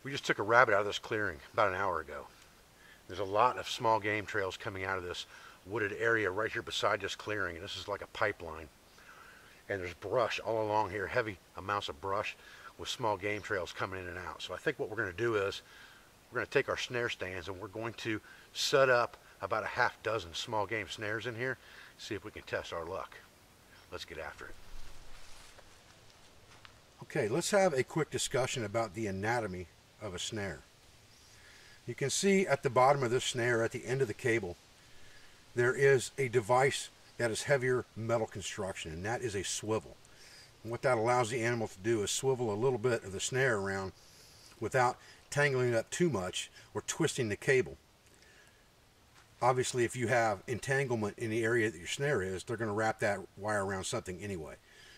We just took a rabbit out of this clearing about an hour ago. There's a lot of small game trails coming out of this wooded area right here beside this clearing. This is like a pipeline. And there's brush all along here, heavy amounts of brush with small game trails coming in and out. So I think what we're going to do is we're going to take our snare stands and we're going to set up about a half dozen small game snares in here, see if we can test our luck. Let's get after it. Okay, let's have a quick discussion about the anatomy of a snare. You can see at the bottom of this snare, at the end of the cable, there is a device that is heavier metal construction, and that is a swivel. And what that allows the animal to do is swivel a little bit of the snare around without tangling it up too much or twisting the cable. Obviously, if you have entanglement in the area that your snare is, they're going to wrap that wire around something anyway.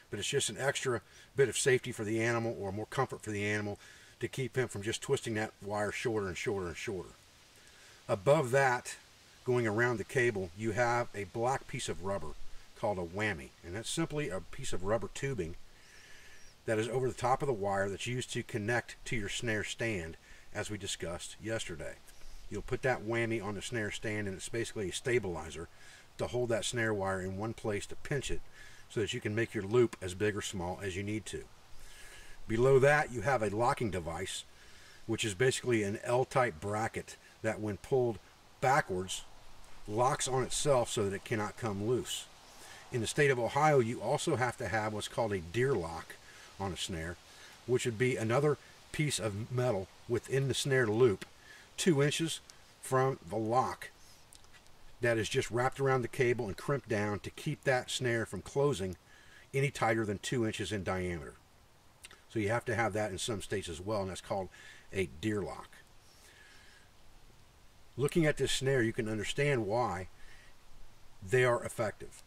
But it's just an extra bit of safety for the animal, or more comfort for the animal, to keep him from just twisting that wire shorter and shorter and shorter. Above that, going around the cable, you have a black piece of rubber called a whammy, and that's simply a piece of rubber tubing that is over the top of the wire that's used to connect to your snare stand, as we discussed yesterday. You'll put that whammy on the snare stand, and it's basically a stabilizer to hold that snare wire in one place to pinch it so that you can make your loop as big or small as you need to. Below that, you have a locking device, which is basically an L-type bracket that, when pulled backwards, locks on itself so that it cannot come loose. In the state of Ohio, you also have to have what's called a deer lock on a snare, which would be another piece of metal within the snare loop, 2 inches from the lock, that is just wrapped around the cable and crimped down to keep that snare from closing any tighter than 2 inches in diameter. So you have to have that in some states as well, and that's called a deer lock. Looking at this snare, you can understand why they are effective.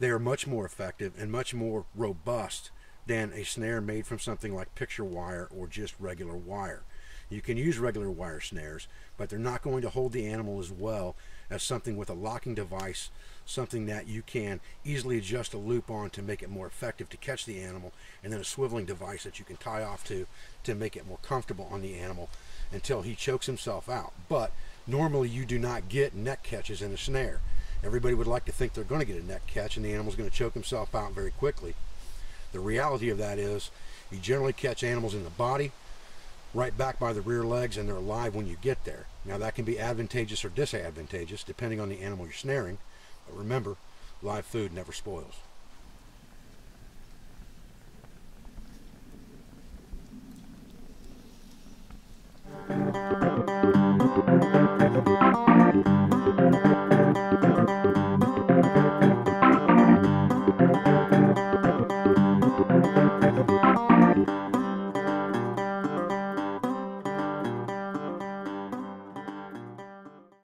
They are much more effective and much more robust than a snare made from something like picture wire or just regular wire. You can use regular wire snares, but they're not going to hold the animal as well as something with a locking device, something that you can easily adjust a loop on to make it more effective to catch the animal, and then a swiveling device that you can tie off to make it more comfortable on the animal until he chokes himself out. But normally you do not get neck catches in a snare. Everybody would like to think they're going to get a neck catch and the animal's going to choke himself out very quickly. The reality of that is you generally catch animals in the body, right back by the rear legs, and they're alive when you get there. Now that can be advantageous or disadvantageous depending on the animal you're snaring, but remember, live food never spoils.